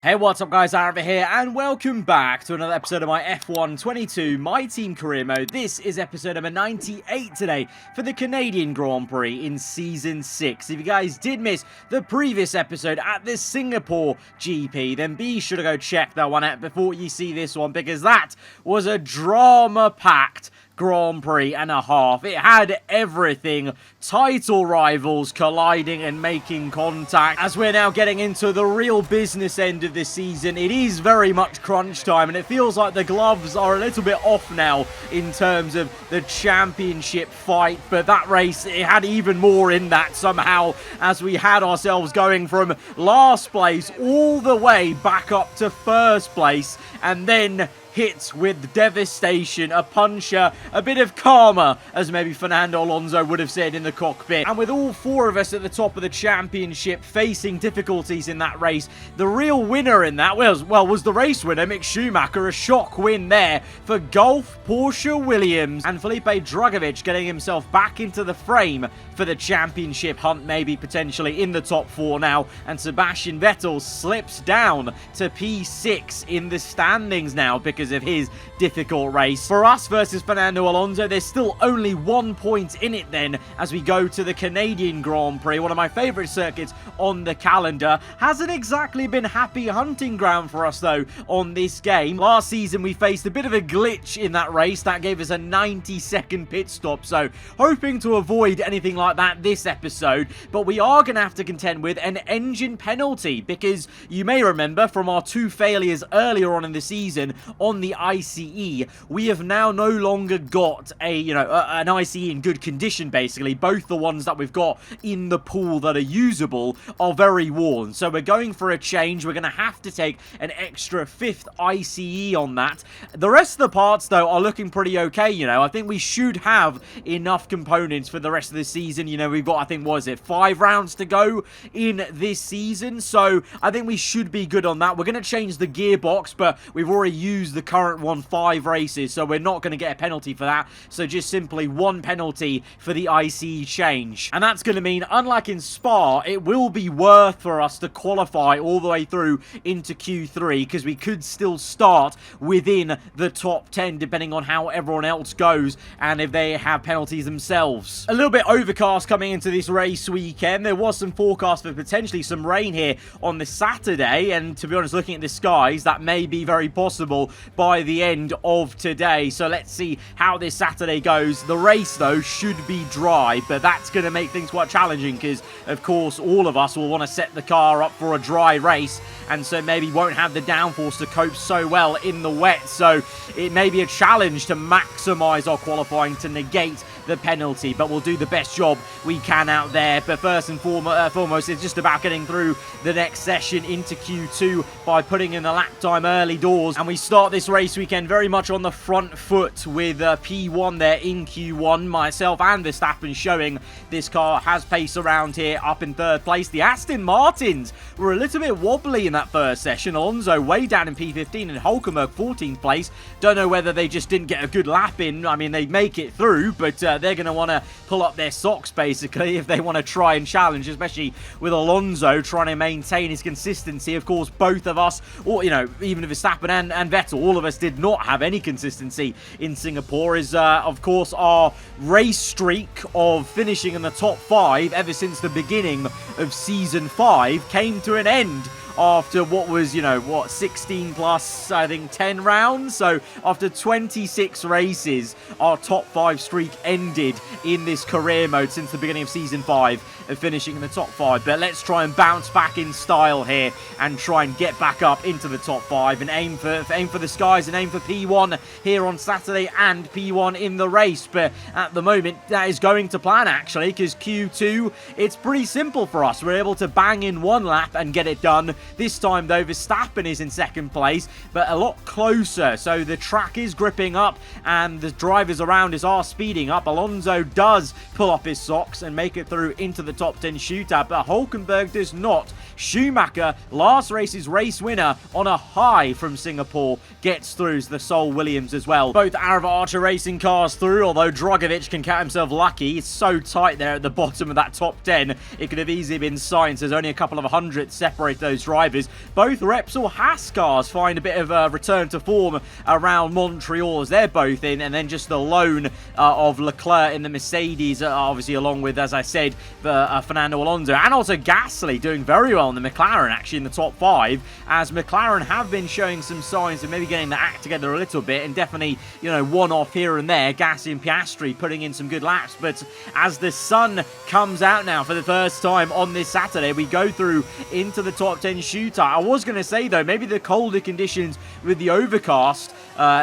Hey, what's up guys, aarava here, and welcome back to another episode of my F1 22 My Team Career Mode. This is episode number 98 today for the Canadian Grand Prix in Season 6. If you guys did miss the previous episode at the Singapore GP, then be sure to go check that one out before you see this one, because that was a drama-packed Grand Prix and a half. It had everything. Title rivals colliding and making contact. As we're now getting into the real business end of this season, it is very much crunch time, and it feels like the gloves are a little bit off now in terms of the championship fight. But that race, it had even more in that somehow, as we had ourselves going from last place all the way back up to first place, and then hit with devastation, a puncher, a bit of karma, as maybe Fernando Alonso would have said in the cockpit. And with all four of us at the top of the championship facing difficulties in that race, the real winner in that was the race winner, Mick Schumacher. A shock win there for Gulf, Porsche Williams, and Felipe Drugovich getting himself back into the frame for the championship hunt, maybe potentially in the top four now. And Sebastian Vettel slips down to P6 in the standings now because of his difficult race. For us versus Fernando Alonso, there's still only 1 point in it then as we go to the Canadian Grand Prix, one of my favourite circuits on the calendar. Hasn't exactly been happy hunting ground for us though on this game. Last season we faced a bit of a glitch in that race that gave us a 90-second pit stop, so hoping to avoid anything like that this episode. But we are going to have to contend with an engine penalty, because you may remember from our two failures earlier on in the season on the ICE, we have now no longer got an ICE in good condition. Basically, both the ones that we've got in the pool that are usable are very worn, so we're going for a change. We're going to have to take an extra 5th ICE on that. The rest of the parts though are looking pretty okay. I think we should have enough components for the rest of the season. We've got, I think, what is it, 5 rounds to go in this season, so I think we should be good on that. We're going to change the gearbox, but we've already used the current one 5 races, so we're not going to get a penalty for that. So just simply 1 penalty for the ICE change, and that's going to mean, unlike in Spa, it will be worth for us to qualify all the way through into Q3, because we could still start within the top 10 depending on how everyone else goes and if they have penalties themselves. A little bit overcast coming into this race weekend. There was some forecast for potentially some rain here on the Saturday, and to be honest, looking at the skies, that may be very possible by the end of today. So let's see how this Saturday goes. The race though should be dry, but that's going to make things quite challenging, because of course all of us will want to set the car up for a dry race, and so maybe won't have the downforce to cope so well in the wet. So it may be a challenge to maximize our qualifying to negate the penalty, but we'll do the best job we can out there. But first and foremost, it's just about getting through the next session into Q2 by putting in the lap time early doors, and we start this race weekend very much on the front foot with P1 there in Q1. Myself and Verstappen showing this car has pace around here, up in 3rd place. The Aston Martins were a little bit wobbly in that first session. Alonso way down in P15 and Hulkenberg 14th place. Don't know whether they just didn't get a good lap in. I mean, they make it through, but they're going to want to pull up their socks basically if they want to try and challenge, especially with Alonso trying to maintain his consistency. Of course, both of us, or even Verstappen and Vettel, all of us did not have any consistency in Singapore, as of course our race streak of finishing in the top 5 ever since the beginning of season 5 came to an end after what was, 16 plus, I think, 10 rounds. So after 26 races, our top 5 streak ended in this career mode since the beginning of season 5, of finishing in the top 5. But let's try and bounce back in style here and try and get back up into the top 5 and aim for the skies and aim for P1 here on Saturday and P1 in the race. But at the moment, that is going to plan actually, because Q2, it's pretty simple for us. We're able to bang in 1 lap and get it done. This time though, Verstappen is in 2nd place, but a lot closer, so the track is gripping up and the drivers around us are speeding up. Alonso does pull up his socks and make it through into the top 10 shootout, but Hulkenberg does not. Schumacher, last race's race winner on a high from Singapore, gets through as the sole Williams as well. Both aarava Archer racing cars through, although Drugovich can count himself lucky. It's so tight there at the bottom of that top 10. It could have easily been science. There's only a couple of hundredths separate those drivers. Both Repsol Haas cars find a bit of a return to form around Montreal as they're both in, and then just the lone of Leclerc in the Mercedes, obviously along with, as I said, Fernando Alonso, and also Gasly doing very well in the McLaren, actually in the top 5, as McLaren have been showing some signs of maybe getting the act together a little bit, and definitely, you know, one off here and there. Gasly and Piastri putting in some good laps, but as the sun comes out now for the first time on this Saturday, we go through into the top 10 shootout. I was going to say, though, maybe the colder conditions with the overcast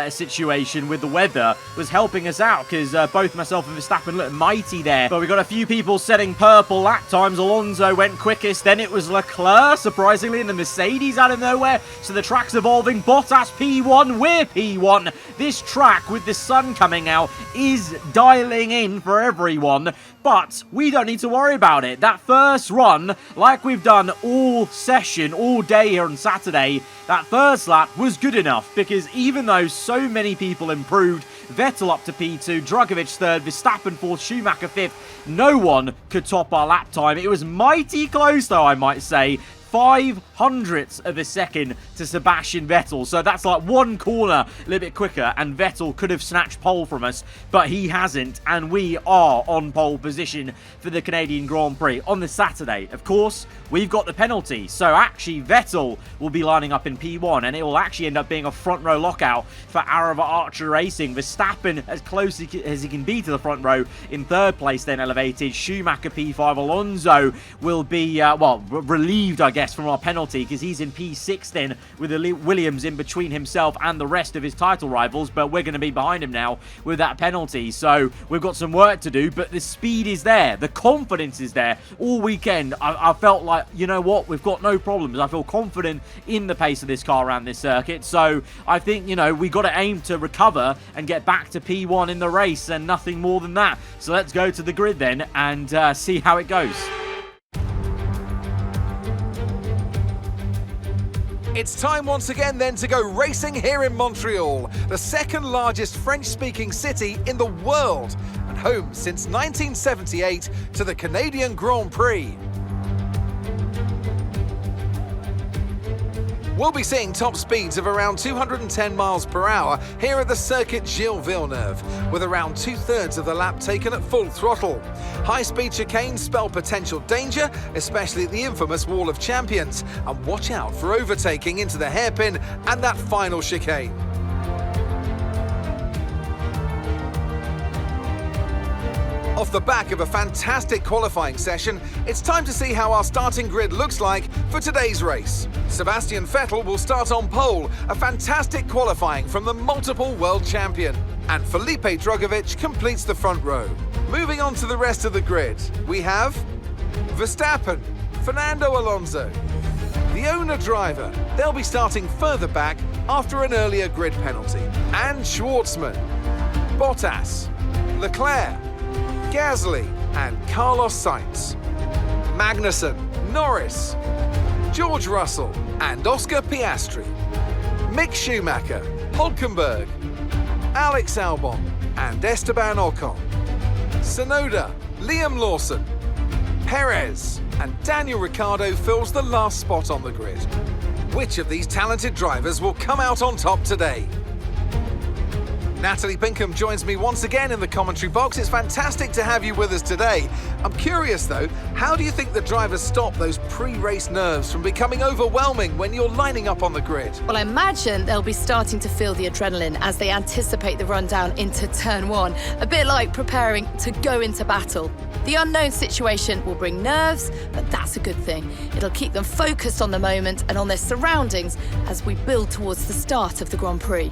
situation with the weather was helping us out, because both myself and Verstappen looked mighty there. But we got a few people setting purple lap times. Alonso went quickest, then it was Leclerc, surprisingly, in the Mercedes out of nowhere. So the track's evolving. Bottas P1, we're P1. This track with the sun coming out is dialing in for everyone, but we don't need to worry about it. That first run, like we've done all session, all day here on Saturday, that first lap was good enough, because even though so many people improved, Vettel up to P2, Drugovich 3rd, Verstappen 4th, Schumacher 5th, no one could top our lap time. It was mighty close, though, I might say. 0.05 of a second to Sebastian Vettel. So that's like one corner a little bit quicker, and Vettel could have snatched pole from us, but he hasn't, and we are on pole position for the Canadian Grand Prix on the Saturday. Of course, we've got the penalty, so actually Vettel will be lining up in P1, and it will actually end up being a front row lockout for Aarava Archer Racing. Verstappen as close as he can be to the front row in 3rd place, then elevated. Schumacher P5. Alonso will be, well, relieved, I guess, from our penalty, because he's in P6 then, with the Williams in between himself and the rest of his title rivals, but we're going to be behind him now with that penalty. So we've got some work to do, but the speed is there, the confidence is there. All weekend I felt like, you know what, we've got no problems. I feel confident in the pace of this car around this circuit, so I think, you know, we got to aim to recover and get back to P1 in the race, and nothing more than that. So let's go to the grid then and see how it goes. It's time once again then to go racing here in Montreal, the second largest French-speaking city in the world, and home since 1978 to the Canadian Grand Prix. We'll be seeing top speeds of around 210 miles per hour here at the Circuit Gilles Villeneuve, with around 2/3 of the lap taken at full throttle. High-speed chicanes spell potential danger, especially at the infamous Wall of Champions, and watch out for overtaking into the hairpin and that final chicane. Off the back of a fantastic qualifying session, it's time to see how our starting grid looks like for today's race. Sebastian Vettel will start on pole, a fantastic qualifying from the multiple world champion. And Felipe Drugovich completes the front row. Moving on to the rest of the grid, we have Verstappen, Fernando Alonso, the owner driver. They'll be starting further back after an earlier grid penalty. And Schwartzman, Bottas, Leclerc, Gasly and Carlos Sainz, Magnussen, Norris, George Russell and Oscar Piastri, Mick Schumacher, Hülkenberg, Alex Albon and Esteban Ocon, Tsunoda, Liam Lawson, Perez and Daniel Ricciardo fills the last spot on the grid. Which of these talented drivers will come out on top today? Natalie Pinkham joins me once again in the commentary box. It's fantastic to have you with us today. I'm curious though, how do you think the drivers stop those pre-race nerves from becoming overwhelming when you're lining up on the grid? Well, I imagine they'll be starting to feel the adrenaline as they anticipate the rundown into turn 1, a bit like preparing to go into battle. The unknown situation will bring nerves, but that's a good thing. It'll keep them focused on the moment and on their surroundings as we build towards the start of the Grand Prix.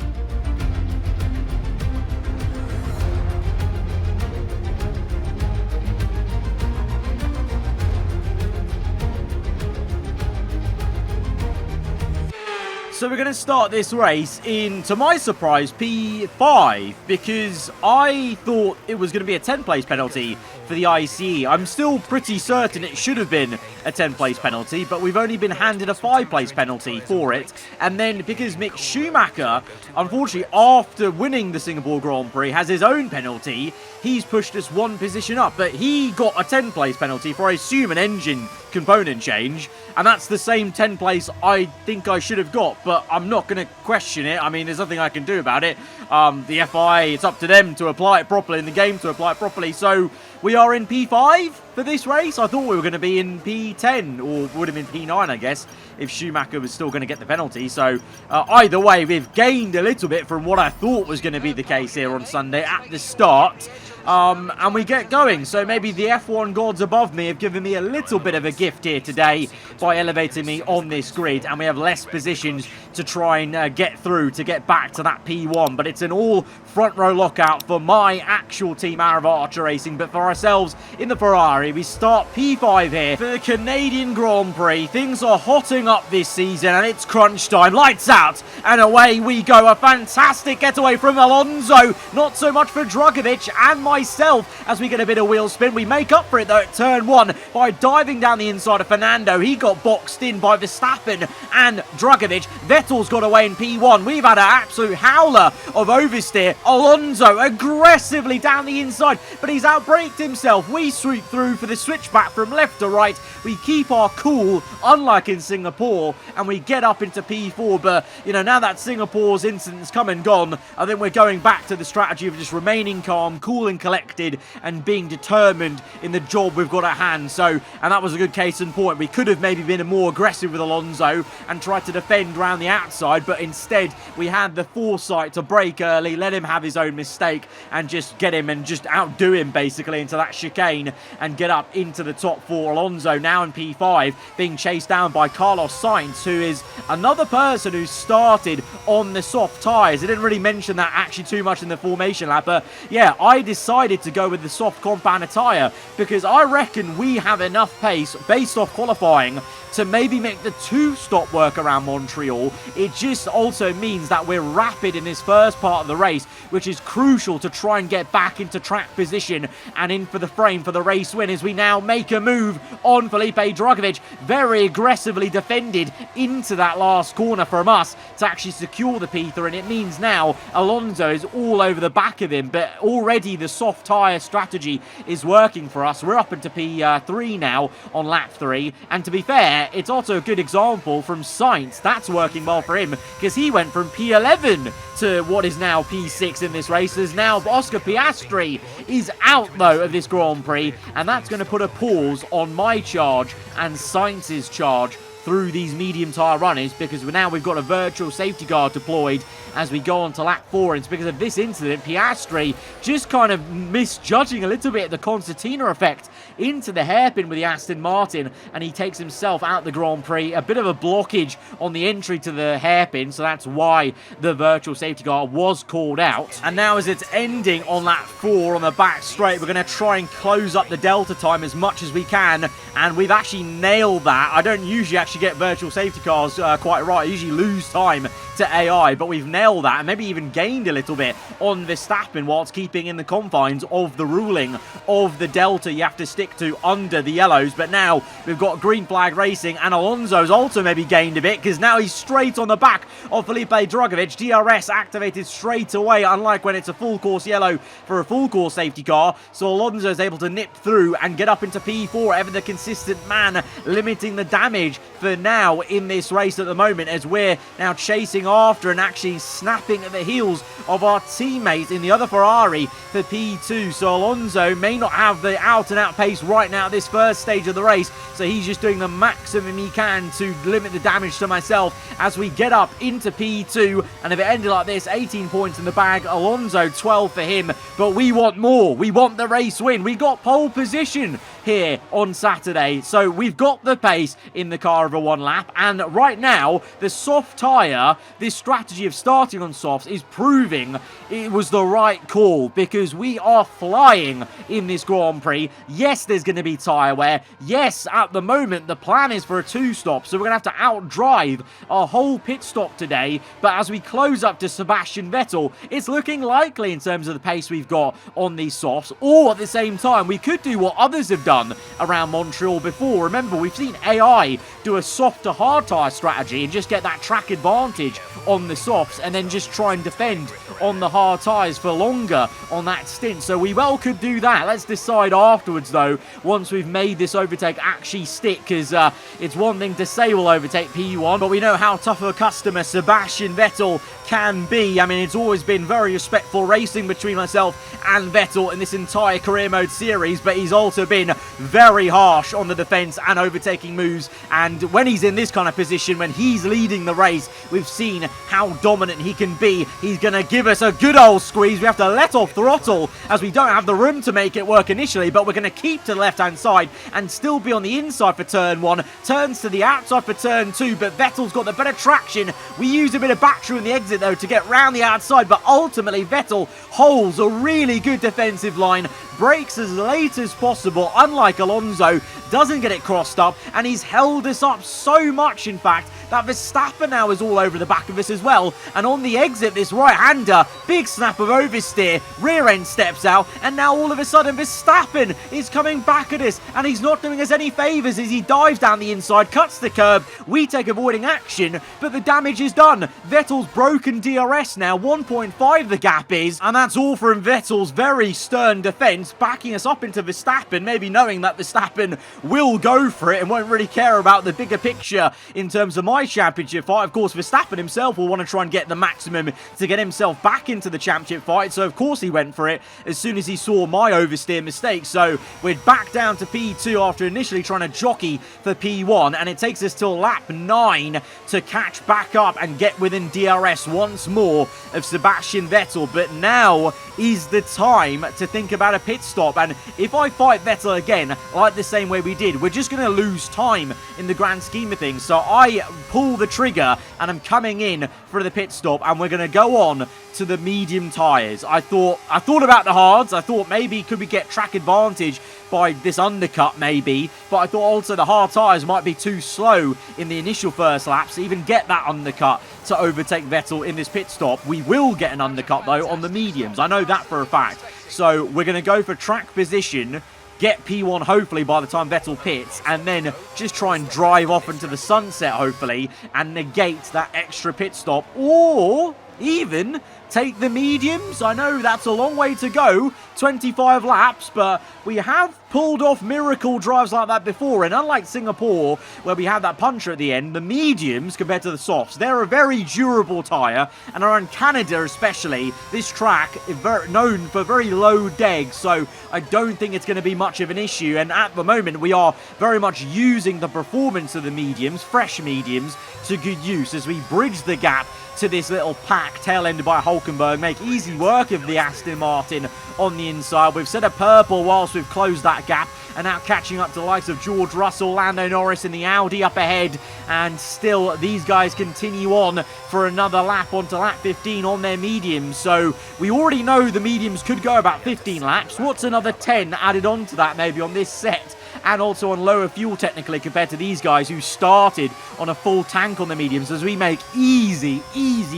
So we're going to start this race in, to my surprise, P5, because I thought it was going to be a 10th place penalty for the ICE. I'm still pretty certain it should have been a 10th place penalty, but we've only been handed a 5th place penalty for it. And then because Mick Schumacher, unfortunately, after winning the Singapore Grand Prix, has his own penalty, he's pushed us one position up, but he got a 10th place penalty for, I assume, an engine component change, and that's the same 10th place I think I should have got, but I'm not going to question it. I mean, there's nothing I can do about it. The FIA, it's up to them to apply it properly, in the game to apply it properly, so we are in P5 for this race. I thought we were going to be in P10, or would have been P9, I guess, if Schumacher was still going to get the penalty. So either way, we've gained a little bit from what I thought was going to be the case here on Sunday at the start. And we get going. So maybe the F1 gods above me have given me a little bit of a gift here today by elevating me on this grid, and we have less positions to try and get through to get back to that P1. But it's an all front row lockout for my actual team, AARava Archer Racing. But for ourselves in the Ferrari, we start P5 here for the Canadian Grand Prix. Things are hotting up this season, and it's crunch time. Lights out, and away we go. A fantastic getaway from Alonso. Not so much for Drugovich and myself as we get a bit of wheel spin. We make up for it though at turn 1 by diving down the inside of Fernando. He got boxed in by Verstappen and Drugovich. Vettel's got away in P1. We've had an absolute howler of oversteer. Alonso aggressively down the inside, but he's outbraked himself. We sweep through for the switchback from left to right. We keep our cool, unlike in Singapore, and we get up into P4. But, you know, now that Singapore's incident's come and gone, I think we're going back to the strategy of just remaining calm, cool and collected, and being determined in the job we've got at hand. So, and that was a good case in point. We could have maybe been more aggressive with Alonso and tried to defend around the outside, but instead we had the foresight to brake early, let him have his own mistake, and just get him and just outdo him basically into that chicane and get up into the top 4. Alonso now in P5 being chased down by Carlos Sainz, who is another person who started on the soft tyres. I didn't really mention that actually too much in the formation lap, but yeah, I decided to go with the soft compound tyre because I reckon we have enough pace based off qualifying to maybe make the 2-stop work around Montreal. It just also means that we're rapid in this first part of the race, which is crucial to try and get back into track position and in for the frame for the race win, as we now make a move on Felipe Drugovich. Very aggressively defended into that last corner from us to actually secure the P3, and it means now Alonso is all over the back of him, but already the soft tyre strategy is working for us. We're up into P3 now on lap 3, and to be fair, it's also a good example from Sainz. That's working well for him because he went from P11 to what is now P6 in this race. As now Oscar Piastri is out though of this Grand Prix, and that's going to put a pause on my charge and Sainz's charge through these medium tyre runners, because now we've got a virtual safety guard deployed as we go on to lap 4. And it's because of this incident, Piastri just kind of misjudging a little bit the concertina effect into the hairpin with the Aston Martin, and he takes himself out the Grand Prix. A bit of a blockage on the entry to the hairpin, so that's why the virtual safety guard was called out. And now as it's ending on lap 4 on the back straight, we're going to try and close up the delta time as much as we can, and we've actually nailed that. I don't usually actually get virtual safety cars quite right. I usually lose time to AI, but we've nailed that and maybe even gained a little bit on Verstappen whilst keeping in the confines of the ruling of the delta you have to stick to under the yellows. But now we've got green flag racing, and Alonso's also maybe gained a bit because now he's straight on the back of Felipe Drugovich. DRS activated straight away, unlike when it's a full course yellow for a full course safety car. So Alonso is able to nip through and get up into P4, ever the consistent man, limiting the damage for now in this race at the moment, as we're now chasing after and actually snapping at the heels of our teammate in the other Ferrari for P2. So Alonso may not have the out-and-out pace right now at this first stage of the race, so he's just doing the maximum he can to limit the damage to myself as we get up into P2. And if it ended like this, 18 points in the bag, Alonso 12 for him, but we want more. We want the race win. We got pole position here on Saturday, so we've got the pace in the car over one lap, and right now the soft tyre, this strategy of starting on softs, is proving it was the right call because we are flying in this Grand Prix. Yes, there's going to be tyre wear. Yes, at the moment the plan is for a 2-stop, so we're going to have to outdrive our whole pit stop today. But as we close up to Sebastian Vettel, it's looking likely in terms of the pace we've got on these softs, or at the same time we could do what others have done done around Montreal before. Remember, we've seen AI do a soft to hard tyre strategy and just get that track advantage on the softs and then just try and defend on the hard tyres for longer on that stint. So we well could do that. Let's decide afterwards, though, once we've made this overtake actually stick, because it's one thing to say we'll overtake P1, but we know how tough of a customer Sebastian Vettel can be. I mean, it's always been very respectful racing between myself and Vettel in this entire career mode series, but he's also been very harsh on the defense and overtaking moves. And when he's in this kind of position, when he's leading the race, we've seen how dominant he can be. He's going to give us a good old squeeze. We have to let off throttle as we don't have the room to make it work initially, but we're going to keep to the left-hand side and still be on the inside for turn 1. Turns to the outside for turn 2, but Vettel's got the better traction. We use a bit of battery in the exit, though, to get round the outside, but ultimately Vettel holds a really good defensive line, brakes as late as possible, unlike Alonso, doesn't get it crossed up, and he's held us up so much, in fact, that Verstappen now is all over the back of this as well. And on the exit, this right-hander, big snap of oversteer, rear end steps out, and now all of a sudden Verstappen is coming back at us, and he's not doing us any favours as he dives down the inside, cuts the curb. We take avoiding action, but the damage is done. Vettel's broken DRS now, 1.5 the gap is, and that's all from Vettel's very stern defence, backing us up into Verstappen, maybe knowing that Verstappen will go for it and won't really care about the bigger picture in terms of my championship fight. Of course, Verstappen himself will want to try and get the maximum to get himself back into the championship fight, so of course he went for it as soon as he saw my oversteer mistake. So we're back down to P2 after initially trying to jockey for P1, and it takes us till lap 9 to catch back up and get within DRS once more of Sebastian Vettel. But now is the time to think about a pit stop, and if I fight Vettel again like the same way we did, we're just going to lose time in the grand scheme of things. So I pull the trigger and I'm coming in for the pit stop, and we're going to go on to the medium tyres. I thought about the hards. I thought maybe could we get track advantage by this undercut maybe, but I thought also the hard tyres might be too slow in the initial first laps to even get that undercut to overtake Vettel in this pit stop. We will get an undercut though on the mediums. I know that for a fact. So we're going to go for track position, get P1 hopefully by the time Vettel pits, and then just try and drive off into the sunset hopefully and negate that extra pit stop, or even take the mediums. I know that's a long way to go, 25 laps, but we have pulled off miracle drives like that before, and unlike Singapore where we had that puncher at the end, the mediums compared to the softs, they're a very durable tyre, and around Canada especially, this track is known for very low degs, so I don't think it's going to be much of an issue. And at the moment we are very much using the performance of the mediums, fresh mediums, to good use as we bridge the gap to this little pack tail-ended by Hulkenberg, make easy work of the Aston Martin on the inside. We've set a purple whilst we've closed that gap, and now catching up to the likes of George Russell, Lando Norris in the Audi up ahead, and still these guys continue on for another lap onto lap 15 on their mediums. So we already know the mediums could go about 15 laps. What's another 10 added on to that maybe on this set? And also on lower fuel technically compared to these guys who started on a full tank on the mediums, as we make easy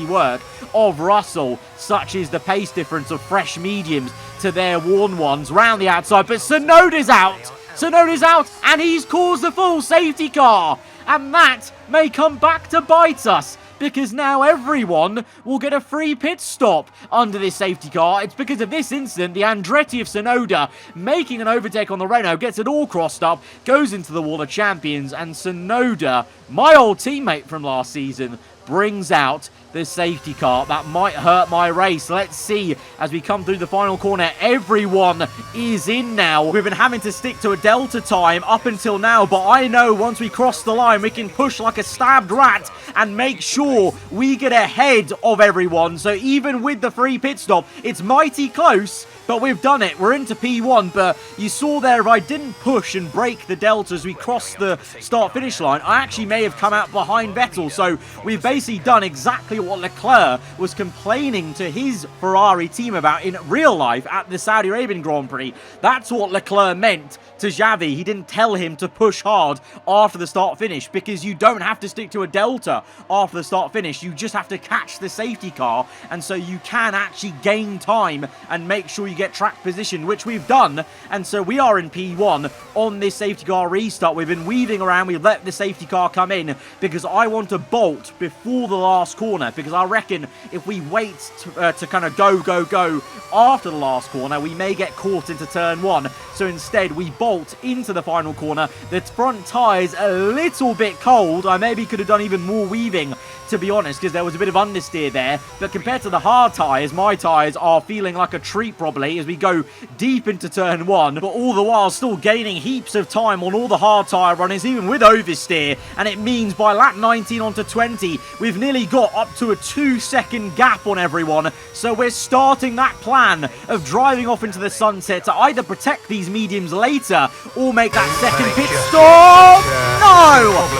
work of Russell. Such is the pace difference of fresh mediums to their worn ones round the outside. But Tsunoda's out. Tsunoda's out, and he's caused the full safety car. And that may come back to bite us, because now everyone will get a free pit stop under this safety car. It's because of this incident, the Andretti of Tsunoda making an overtake on the Renault, gets it all crossed up, goes into the wall of champions, and Tsunoda, my old teammate from last season, brings out the safety car. That might hurt my race. Let's see as we come through the final corner. Everyone is in now. We've been having to stick to a delta time up until now, but I know once we cross the line we can push like a stabbed rat and make sure we get ahead of everyone. So even with the free pit stop, it's mighty close, but we've done it. We're into P1, but you saw there if I didn't push and break the delta as we crossed the start-finish line, I actually may have come out behind Vettel. So we've basically done exactly what Leclerc was complaining to his Ferrari team about in real life at the Saudi Arabian Grand Prix. That's what Leclerc meant to Xavi. He didn't tell him to push hard after the start-finish, because you don't have to stick to a delta after the start-finish. You just have to catch the safety car, and so you can actually gain time and make sure you get track position, which we've done. And so we are in P1 on this safety car restart. We've been weaving around. We've let the safety car come in because I want to bolt before the last corner, because I reckon if we wait to kind of go after the last corner, we may get caught into turn 1. So instead, we bolt into the final corner. The front tyre's a little bit cold. I maybe could have done even more weaving, to be honest, because there was a bit of understeer there. But compared to the hard tyres, my tyres are feeling like a treat probably as we go deep into turn 1. But all the while still gaining heaps of time on all the hard tyre runnings, even with oversteer. And it means by lap 19 onto 20, we've nearly got up to a 2-second gap on everyone. So we're starting that plan of driving off into the sunset to either protect these mediums later or make that second pit stop. No.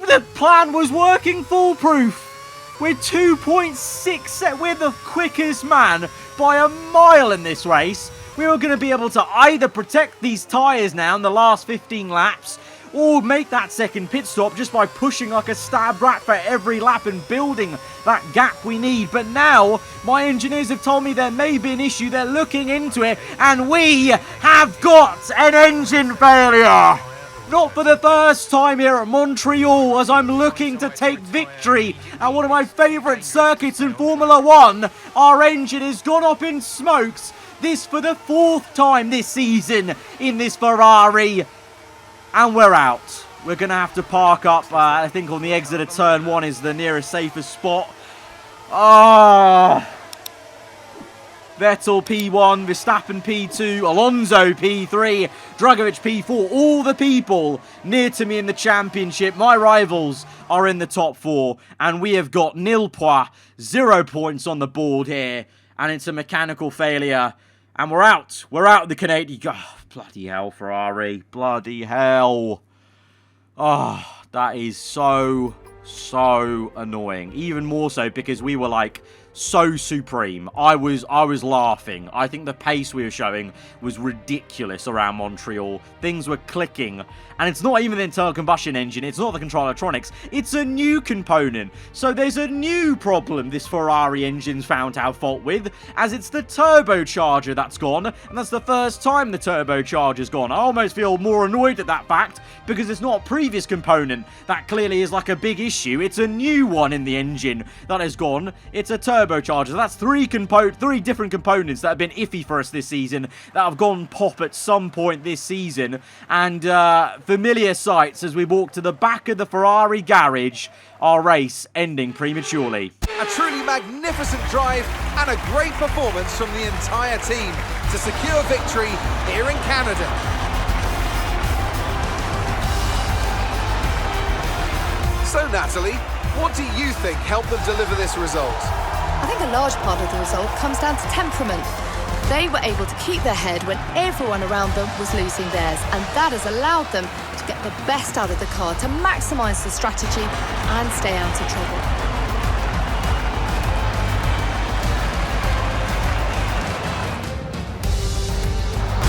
The plan was working foolproof. We're 2.6. We're the quickest man by a mile in this race. We were going to be able to either protect these tyres now in the last 15 laps or make that second pit stop just by pushing like a stab rat for every lap and building that gap we need. But now, my engineers have told me there may be an issue. They're looking into it, and we have got an engine failure. Not for the first time here at Montreal, as I'm looking to take victory at one of my favourite circuits in Formula 1. Our engine has gone up in smokes. This for the 4th time this season in this Ferrari. And we're out. We're going to have to park up, I think on the exit of turn 1 is the nearest safest spot. Vettel P1, Verstappen P2, Alonso P3, Dragovic P4. All the people near to me in the championship, my rivals, are in the top 4. And we have got nil points, 0 points on the board here. And it's a mechanical failure. And we're out. We're out of the Canadian... Oh, bloody hell, Ferrari. Bloody hell. Oh, that is so annoying. Even more so because we were like so supreme. I was laughing. I think the pace we were showing was ridiculous around Montreal. Things were clicking. And it's not even the internal combustion engine. It's not the control electronics. It's a new component. So there's a new problem this Ferrari engine's found to have fault with, as it's the turbocharger that's gone. And that's the first time the turbocharger's gone. I almost feel more annoyed at that fact because it's not a previous component that clearly is like a big issue. It's a new one in the engine that has gone. It's a turbocharger. So that's three different components that have been iffy for us this season that have gone pop at some point this season. And familiar sights as we walk to the back of the Ferrari garage, our race ending prematurely. A truly magnificent drive and a great performance from the entire team to secure victory here in Canada. So Natalie, what do you think helped them deliver this result? I think a large part of the result comes down to temperament. They were able to keep their head when everyone around them was losing theirs, and that has allowed them to get the best out of the car, to maximise the strategy and stay out of trouble.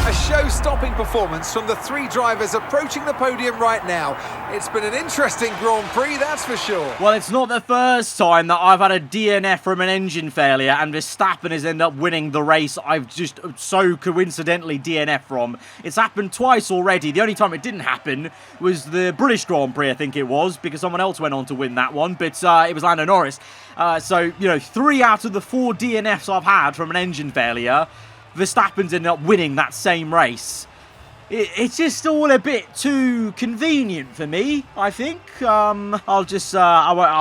A show-stopping performance from the three drivers approaching the podium right now. It's been an interesting Grand Prix, that's for sure. Well, it's not the first time that I've had a DNF from an engine failure and Verstappen has ended up winning the race I've just so coincidentally DNF from. It's happened twice already. The only time it didn't happen was the British Grand Prix, I think it was, because someone else went on to win that one, but it was Lando Norris. So, 3 out of the 4 DNFs I've had from an engine failure, Verstappen's ended up winning that same race. It's just all a bit too convenient for me, I think. I'll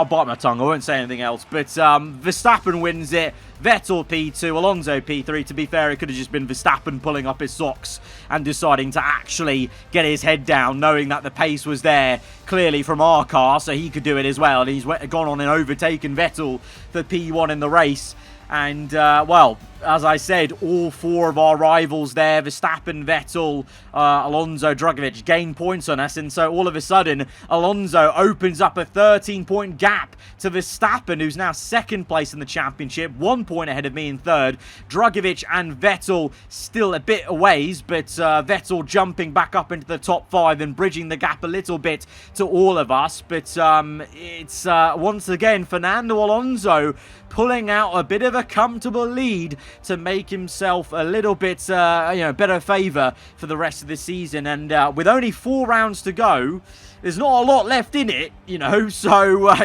bite my tongue. I won't say anything else. But Verstappen wins it. Vettel P2, Alonso P3. To be fair, it could have just been Verstappen pulling up his socks and deciding to actually get his head down, knowing that the pace was there clearly from our car, so he could do it as well. And he's gone on and overtaken Vettel for P1 in the race. And, well, as I said, all 4 of our rivals there, Verstappen, Vettel, Alonso, Drugovich, gain points on us. And so all of a sudden, Alonso opens up a 13-point gap to Verstappen, who's now 2nd place in the championship, 1 point ahead of me in 3rd. Drugovich and Vettel still a bit a ways, but Vettel jumping back up into the top 5 and bridging the gap a little bit to all of us. But it's once again Fernando Alonso pulling out a bit of a comfortable lead to make himself a little bit, better favour for the rest of the season. And with only 4 rounds to go, there's not a lot left in it, so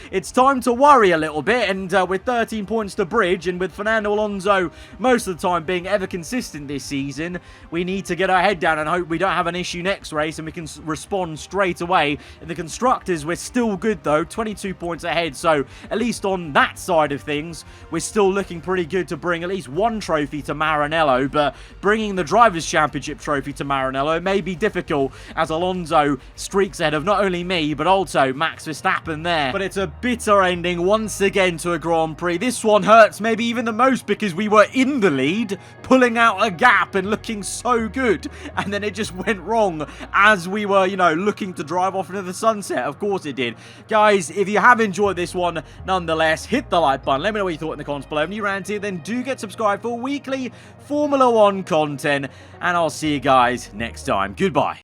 it's time to worry a little bit. And with 13 points to bridge, and with Fernando Alonso most of the time being ever consistent this season, we need to get our head down and hope we don't have an issue next race and we can respond straight away. In the Constructors, we're still good though, 22 points ahead, so at least on that side of things, we're still looking pretty good to bring at least 1 trophy to Maranello. But bringing the Drivers' Championship trophy to Maranello may be difficult, as Alonso streaks ahead of not only me, but also Max Verstappen there. But it's a bitter ending once again to a Grand Prix. This one hurts maybe even the most because we were in the lead, pulling out a gap and looking so good. And then it just went wrong as we were, looking to drive off into the sunset. Of course it did. Guys, if you have enjoyed this one, nonetheless, hit the like button. Let me know what you thought in the comments below. If you're around here, then do get subscribed for weekly Formula 1 content. And I'll see you guys next time. Goodbye.